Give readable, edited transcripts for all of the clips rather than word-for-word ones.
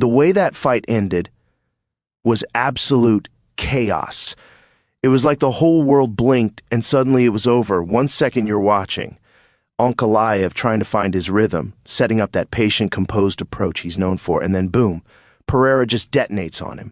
The way that fight ended was absolute chaos. It was like the whole world blinked and suddenly it was over. 1 second you're watching Ankalaev trying to find his rhythm, setting up that patient, composed approach he's known for, and then boom, Pereira just detonates on him.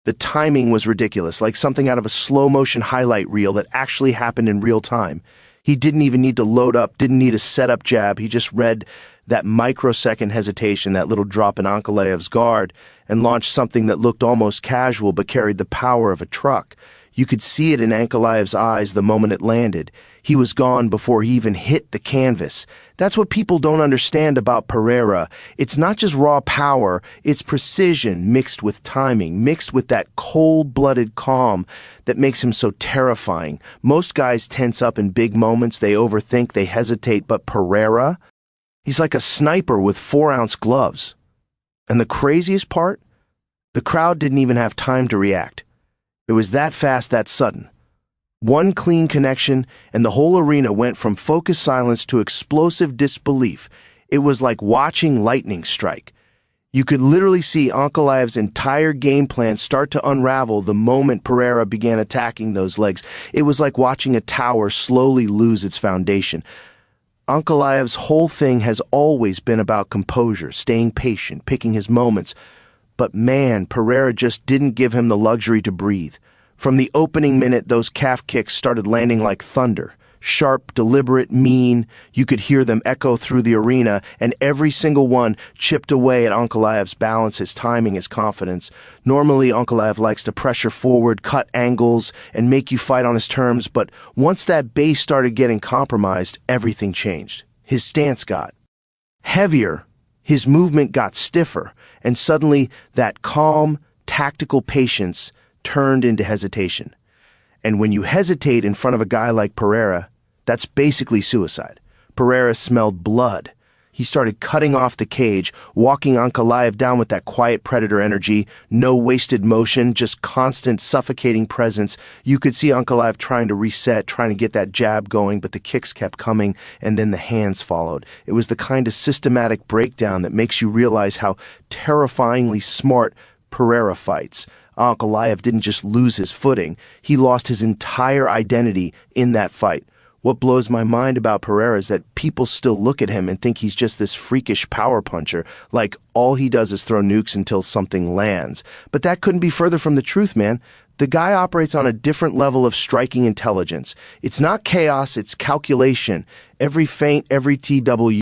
The timing was ridiculous, like something out of a slow-motion highlight reel that actually happened in real time. He didn't even need to load up, didn't need a setup jab. He just read that microsecond hesitation, that little drop in Ankalaev's guard, and launched something that looked almost casual but carried the power of a truck. You could see it in Ankalaev's eyes the moment it landed. He was gone before he even hit the canvas. That's what people don't understand about Pereira. It's not just raw power, it's precision mixed with timing, mixed with that cold-blooded calm that makes him so terrifying. Most guys tense up in big moments, they overthink, they hesitate, but Pereira, he's like a sniper with 4-ounce gloves. And the craziest part? The crowd didn't even have time to react. It was that fast, that sudden. One clean connection, and the whole arena went from focused silence to explosive disbelief. It was like watching lightning strike. You could literally see Ankalaev's entire game plan start to unravel the moment Pereira began attacking those legs. It was like watching a tower slowly lose its foundation. Ankalaev's whole thing has always been about composure, staying patient, picking his moments. But man, Pereira just didn't give him the luxury to breathe. From the opening minute, those calf kicks started landing like thunder. Sharp, deliberate, mean. You could hear them echo through the arena, and every single one chipped away at Ankalaev's balance, his timing, his confidence. Normally, Ankalaev likes to pressure forward, cut angles, and make you fight on his terms, but once that base started getting compromised, everything changed. His stance got heavier, his movement got stiffer, and suddenly that calm, tactical patience turned into hesitation. And when you hesitate in front of a guy like Pereira, that's basically suicide. Pereira smelled blood. He started cutting off the cage, walking Ankalaev down with that quiet predator energy, no wasted motion, just constant suffocating presence. You could see Ankalaev trying to reset, trying to get that jab going, but the kicks kept coming, and then the hands followed. It was the kind of systematic breakdown that makes you realize how terrifyingly smart Pereira fights. Ankalaev didn't just lose his footing, he lost his entire identity in that fight. What blows my mind about Pereira is that people still look at him and think he's just this freakish power puncher, like all he does is throw nukes until something lands. But that couldn't be further from the truth, man. The guy operates on a different level of striking intelligence. It's not chaos, it's calculation. Every feint, every TW,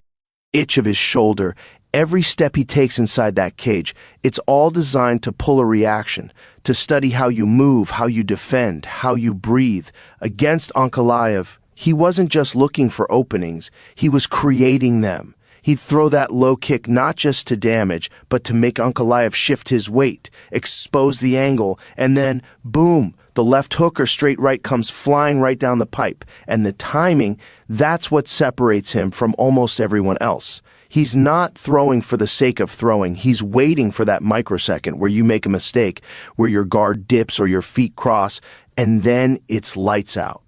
itch of his shoulder, every step he takes inside that cage, it's all designed to pull a reaction, to study how you move, how you defend, how you breathe. Against Ankalaev, he wasn't just looking for openings, he was creating them. He'd throw that low kick not just to damage, but to make Ankalaev shift his weight, expose the angle, and then, boom, the left hook or straight right comes flying right down the pipe. And the timing, that's what separates him from almost everyone else. He's not throwing for the sake of throwing. He's waiting for that microsecond where you make a mistake, where your guard dips or your feet cross, and then it's lights out.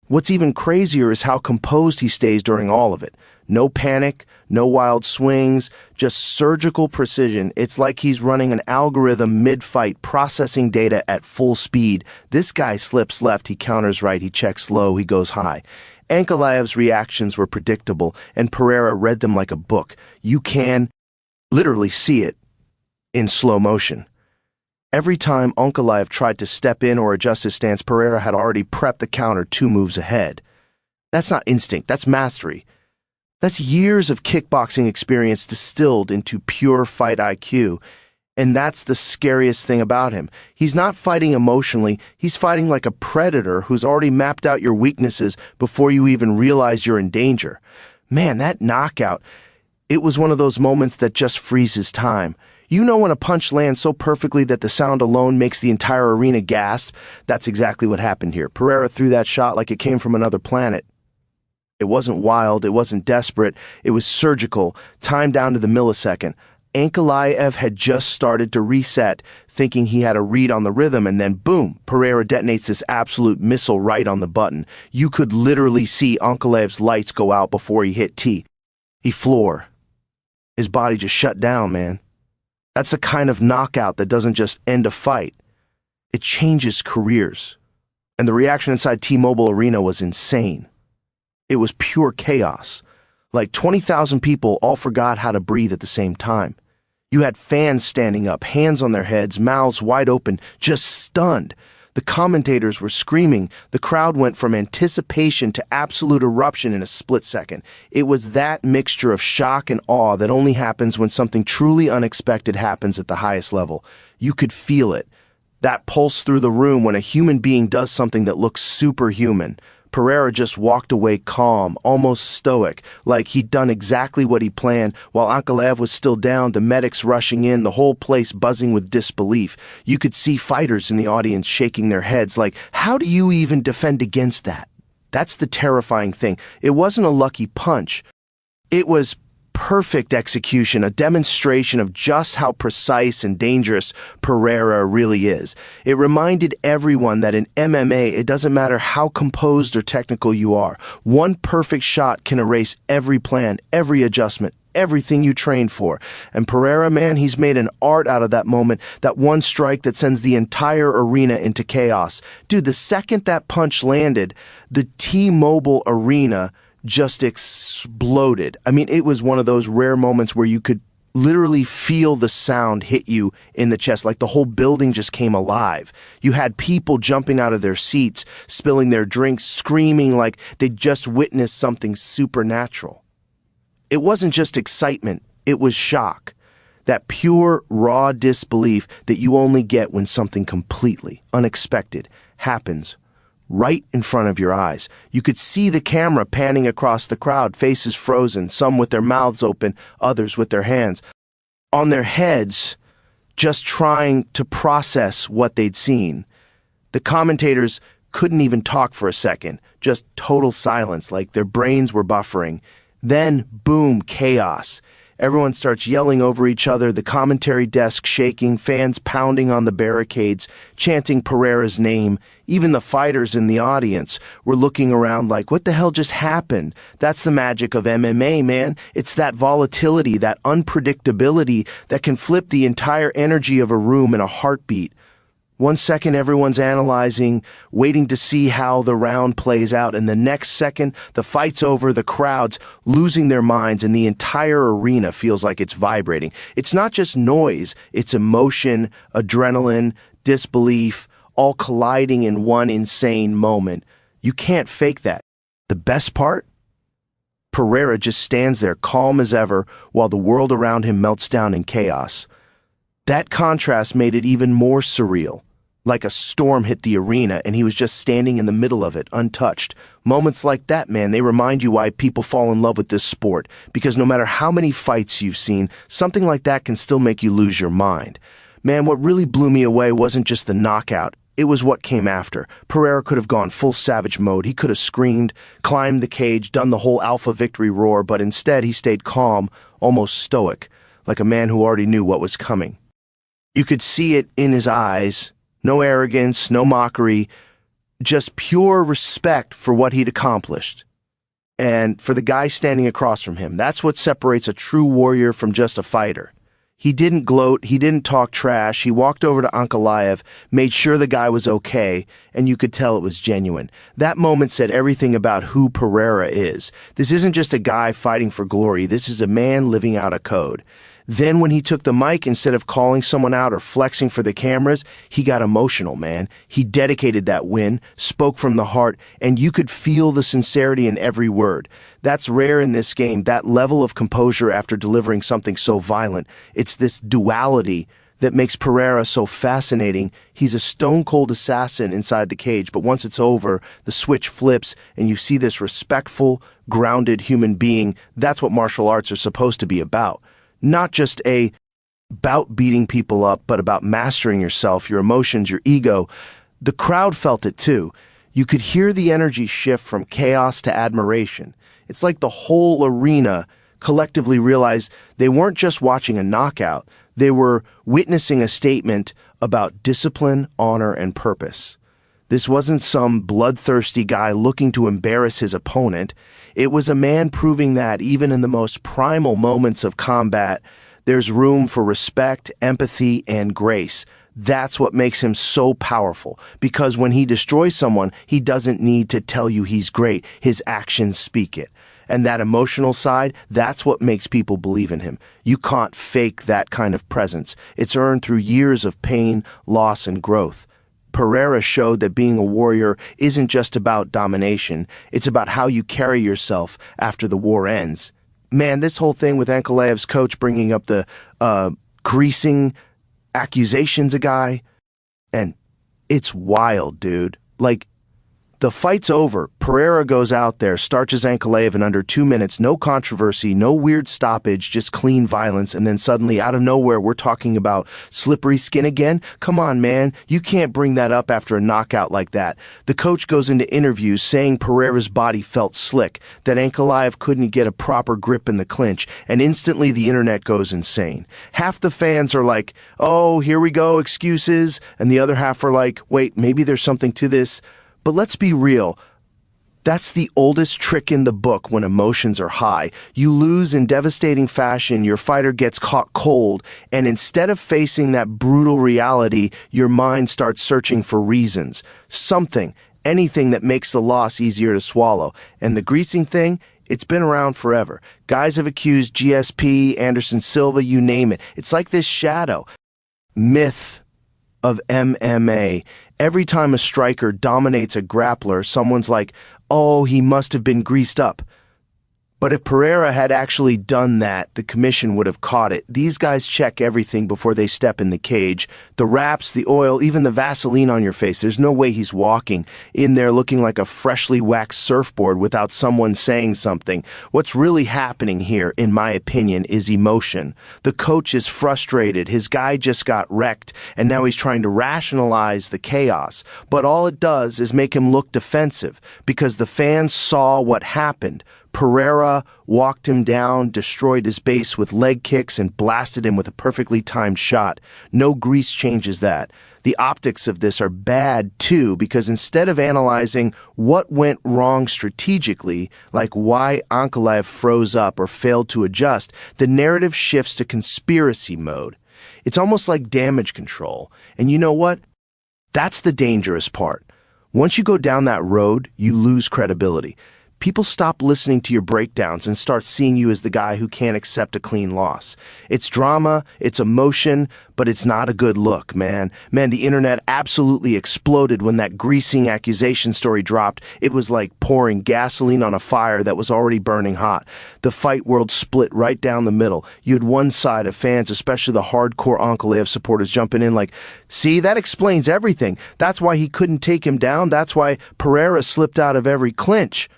What's even crazier is how composed he stays during all of it. No panic, no wild swings, just surgical precision. It's like he's running an algorithm mid-fight, processing data at full speed. This guy slips left, he counters right, he checks low, he goes high. Ankalaev's reactions were predictable, and Pereira read them like a book. You can literally see it in slow motion. Every time Ankalaev tried to step in or adjust his stance, Pereira had already prepped the counter 2 moves ahead. That's not instinct, that's mastery. That's years of kickboxing experience distilled into pure fight IQ. And that's the scariest thing about him. He's not fighting emotionally, he's fighting like a predator who's already mapped out your weaknesses before you even realize you're in danger. Man, that knockout, it was one of those moments that just freezes time. You know when a punch lands so perfectly that the sound alone makes the entire arena gasp? That's exactly what happened here. Pereira threw that shot like it came from another planet. It wasn't wild, it wasn't desperate, it was surgical, timed down to the millisecond. Ankalaev had just started to reset, thinking he had a read on the rhythm, and then boom, Pereira detonates this absolute missile right on the button. You could literally see Ankalaev's lights go out before he hit T. He floored. His body just shut down, man. That's the kind of knockout that doesn't just end a fight. It changes careers. And the reaction inside T-Mobile Arena was insane. It was pure chaos. Like 20,000 people all forgot how to breathe at the same time. You had fans standing up, hands on their heads, mouths wide open, just stunned. The commentators were screaming. The crowd went from anticipation to absolute eruption in a split second. It was that mixture of shock and awe that only happens when something truly unexpected happens at the highest level. You could feel it. That pulse through the room when a human being does something that looks superhuman. Pereira just walked away calm, almost stoic, like he'd done exactly what he planned. While Ankalaev was still down, the medics rushing in, the whole place buzzing with disbelief. You could see fighters in the audience shaking their heads like, how do you even defend against that? That's the terrifying thing. It wasn't a lucky punch. It was perfect execution, a demonstration of just how precise and dangerous Pereira really is. It reminded everyone that in MMA, it doesn't matter how composed or technical you are. One perfect shot can erase every plan, every adjustment, everything you trained for. And Pereira, man, he's made an art out of that moment, that one strike that sends the entire arena into chaos. Dude, the second that punch landed, the T-Mobile Arena just exploded. I mean, it was one of those rare moments where you could literally feel the sound hit you in the chest, like the whole building just came alive. You had people jumping out of their seats, spilling their drinks, screaming like they'd just witnessed something supernatural. It wasn't just excitement, it was shock. That pure, raw disbelief that you only get when something completely unexpected happens right in front of your eyes. You could see the camera panning across the crowd, faces frozen, some with their mouths open, others with their hands on their heads, just trying to process what they'd seen. The commentators couldn't even talk for a second, just total silence, like their brains were buffering. Then, boom, chaos. Everyone starts yelling over each other, the commentary desk shaking, fans pounding on the barricades, chanting Pereira's name. Even the fighters in the audience were looking around like, what the hell just happened? That's the magic of MMA, man. It's that volatility, that unpredictability that can flip the entire energy of a room in a heartbeat. 1 second, everyone's analyzing, waiting to see how the round plays out, and the next second, the fight's over, the crowd's losing their minds, and the entire arena feels like it's vibrating. It's not just noise, it's emotion, adrenaline, disbelief, all colliding in one insane moment. You can't fake that. The best part? Pereira just stands there calm as ever while the world around him melts down in chaos. That contrast made it even more surreal. Like a storm hit the arena and he was just standing in the middle of it, untouched. Moments like that, man, they remind you why people fall in love with this sport. Because no matter how many fights you've seen, something like that can still make you lose your mind. Man, what really blew me away wasn't just the knockout. It was what came after. Pereira could have gone full savage mode. He could have screamed, climbed the cage, done the whole alpha victory roar, but instead he stayed calm, almost stoic, like a man who already knew what was coming. You could see it in his eyes. No arrogance, no mockery, just pure respect for what he'd accomplished. And for the guy standing across from him, that's what separates a true warrior from just a fighter. He didn't gloat, he didn't talk trash, he walked over to Ankalaev, made sure the guy was okay, and you could tell it was genuine. That moment said everything about who Pereira is. This isn't just a guy fighting for glory, this is a man living out a code. Then when he took the mic, instead of calling someone out or flexing for the cameras, he got emotional, man. He dedicated that win, spoke from the heart, and you could feel the sincerity in every word. That's rare in this game, that level of composure after delivering something so violent. It's this duality that makes Pereira so fascinating. He's a stone-cold assassin inside the cage, but once it's over, the switch flips, and you see this respectful, grounded human being. That's what martial arts are supposed to be about. Not just about beating people up, but about mastering yourself, your emotions, your ego. The crowd felt it too. You could hear the energy shift from chaos to admiration. It's like the whole arena collectively realized they weren't just watching a knockout, they were witnessing a statement about discipline, honor, and purpose. This wasn't some bloodthirsty guy looking to embarrass his opponent. It was a man proving that even in the most primal moments of combat, There's room for respect, empathy, and grace. That's what makes him so powerful, because when he destroys someone, he doesn't need to tell you he's great. His actions speak it. And that emotional side, that's what makes people believe in him. You can't fake that kind of presence. It's earned through years of pain, loss, and growth. Pereira showed that being a warrior isn't just about domination. It's about how you carry yourself after the war ends. Man, this whole thing with Ankalaev's coach bringing up the greasing accusations a guy, and it's wild, dude. Like, the fight's over. Pereira goes out there, starches Ankalaev in under 2 minutes, no controversy, no weird stoppage, just clean violence, and then suddenly, out of nowhere, we're talking about slippery skin again? Come on, man. You can't bring that up after a knockout like that. The coach goes into interviews saying Pereira's body felt slick, that Ankalaev couldn't get a proper grip in the clinch, and instantly the internet goes insane. Half the fans are like, oh, here we go, excuses, and the other half are like, wait, maybe there's something to this. But let's be real. That's the oldest trick in the book when emotions are high. You lose in devastating fashion, your fighter gets caught cold, and instead of facing that brutal reality, your mind starts searching for reasons. Something, anything that makes the loss easier to swallow. And the greasing thing, it's been around forever. Guys have accused GSP, Anderson Silva, you name it. It's like this shadow. Myth of MMA. Every time a striker dominates a grappler, someone's like, oh, he must have been greased up. But if Pereira had actually done that, the commission would have caught it. These guys check everything before they step in the cage. The wraps, the oil, even the Vaseline on your face. There's no way he's walking in there looking like a freshly waxed surfboard without someone saying something. What's really happening here, in my opinion, is emotion. The coach is frustrated. His guy just got wrecked, and now he's trying to rationalize the chaos. But all it does is make him look defensive, because the fans saw what happened. Pereira walked him down, destroyed his base with leg kicks, and blasted him with a perfectly timed shot. No grease changes that. The optics of this are bad, too, because instead of analyzing what went wrong strategically, like why Ankalaev froze up or failed to adjust, the narrative shifts to conspiracy mode. It's almost like damage control. And you know what? That's the dangerous part. Once you go down that road, you lose credibility. People stop listening to your breakdowns and start seeing you as the guy who can't accept a clean loss. It's drama, it's emotion, but it's not a good look, man. Man, the internet absolutely exploded when that greasing accusation story dropped. It was like pouring gasoline on a fire that was already burning hot. The fight world split right down the middle. You had one side of fans, especially the hardcore Ankalaev supporters, jumping in like, see, that explains everything. That's why he couldn't take him down. That's why Pereira slipped out of every clinch.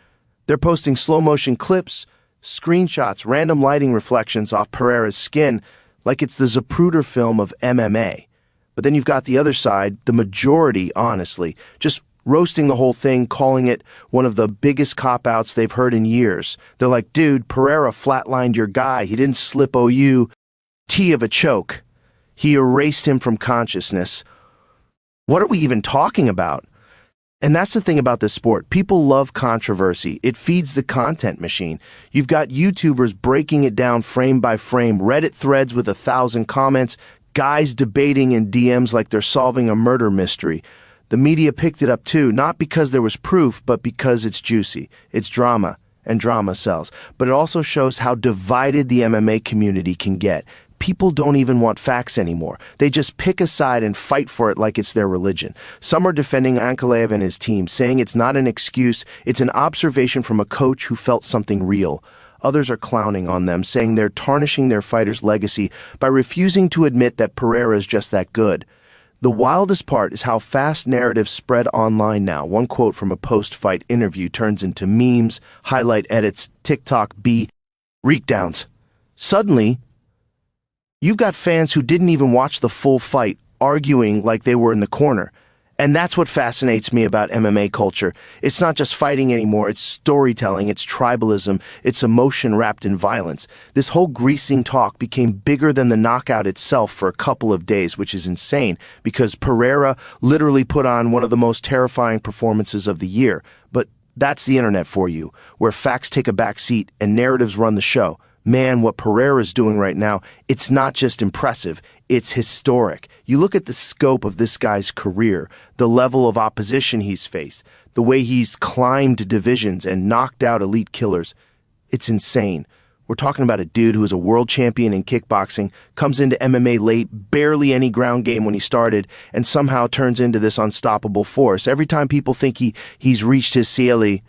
They're posting slow-motion clips, screenshots, random lighting reflections off Pereira's skin, like it's the Zapruder film of MMA. But then you've got the other side, the majority, honestly, just roasting the whole thing, calling it one of the biggest cop-outs they've heard in years. They're like, dude, Pereira flatlined your guy. He didn't slip OU T of a choke. He erased him from consciousness. What are we even talking about? And that's the thing about this sport. People love controversy. It feeds the content machine. You've got YouTubers breaking it down frame by frame, Reddit threads with 1,000 comments, guys debating in DMs like they're solving a murder mystery. The media picked it up too, not because there was proof, but because it's juicy. It's drama, and drama sells. But it also shows how divided the MMA community can get. People don't even want facts anymore. They just pick a side and fight for it like it's their religion. Some are defending Ankalaev and his team, saying it's not an excuse, it's an observation from a coach who felt something real. Others are clowning on them, saying they're tarnishing their fighter's legacy by refusing to admit that Pereira is just that good. The wildest part is how fast narratives spread online now. One quote from a post-fight interview turns into memes, highlight edits, TikTok breakdowns. Suddenly, you've got fans who didn't even watch the full fight arguing like they were in the corner. And that's what fascinates me about MMA culture. It's not just fighting anymore, it's storytelling, it's tribalism, it's emotion wrapped in violence. This whole greasing talk became bigger than the knockout itself for a couple of days, which is insane, because Pereira literally put on one of the most terrifying performances of the year. But that's the internet for you, where facts take a back seat and narratives run the show. Man, what Pereira's doing right now, it's not just impressive, it's historic. You look at the scope of this guy's career, the level of opposition he's faced, the way he's climbed divisions and knocked out elite killers. It's insane. We're talking about a dude who is a world champion in kickboxing, comes into MMA late, barely any ground game when he started, and somehow turns into this unstoppable force. Every time people think he's reached his ceiling,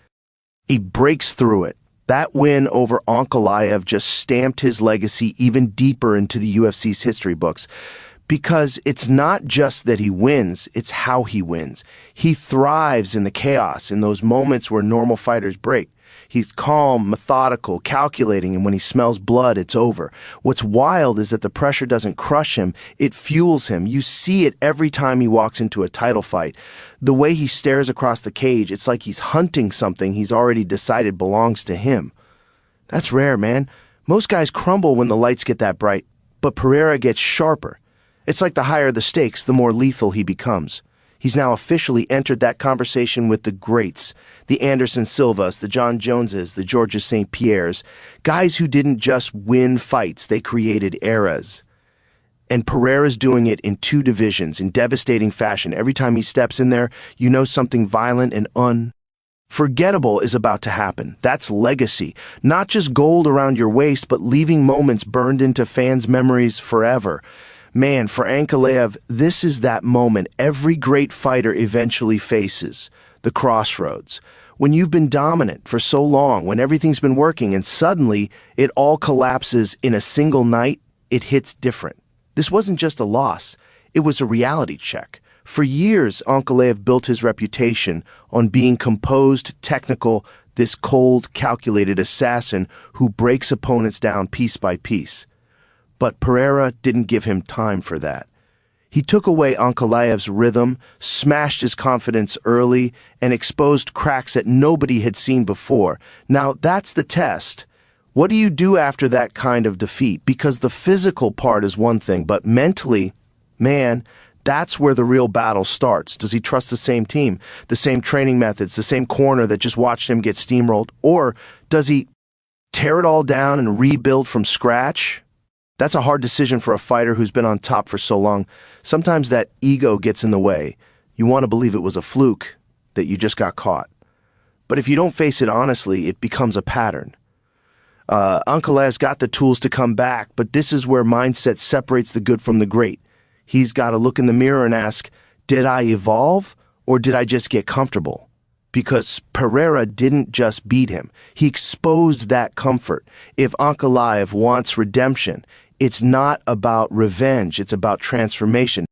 he breaks through it. That win over Ankalaev just stamped his legacy even deeper into the UFC's history books. Because it's not just that he wins, it's how he wins. He thrives in the chaos, in those moments where normal fighters break. He's calm, methodical, calculating, and when he smells blood, it's over. What's wild is that the pressure doesn't crush him, it fuels him. You see it every time he walks into a title fight. The way he stares across the cage, it's like he's hunting something he's already decided belongs to him. That's rare, man. Most guys crumble when the lights get that bright, but Pereira gets sharper. It's like the higher the stakes, the more lethal he becomes. He's now officially entered that conversation with the greats, the Anderson Silvas, the John Joneses, the Georges St. Pierres, guys who didn't just win fights, they created eras. And Pereira's doing it in 2 divisions in devastating fashion. Every time he steps in there, you know something violent and unforgettable is about to happen. That's legacy. Not just gold around your waist, but leaving moments burned into fans' memories forever. Man, for Ankalaev, this is that moment every great fighter eventually faces, the crossroads. When you've been dominant for so long, when everything's been working, and suddenly it all collapses in a single night, it hits different. This wasn't just a loss, it was a reality check. For years, Ankalaev built his reputation on being composed, technical, this cold, calculated assassin who breaks opponents down piece by piece. But Pereira didn't give him time for that. He took away Ankalaev's rhythm, smashed his confidence early, and exposed cracks that nobody had seen before. Now, that's the test. What do you do after that kind of defeat? Because the physical part is one thing, but mentally, man, that's where the real battle starts. Does he trust the same team, the same training methods, the same corner that just watched him get steamrolled? Or does he tear it all down and rebuild from scratch? That's a hard decision for a fighter who's been on top for so long. Sometimes that ego gets in the way. You want to believe it was a fluke, that you just got caught. But if you don't face it honestly, it becomes a pattern. Ankalaev's got the tools to come back, but this is where mindset separates the good from the great. He's got to look in the mirror and ask, did I evolve or did I just get comfortable? Because Pereira didn't just beat him. He exposed that comfort. If Ankalaev wants redemption, it's not about revenge, it's about transformation.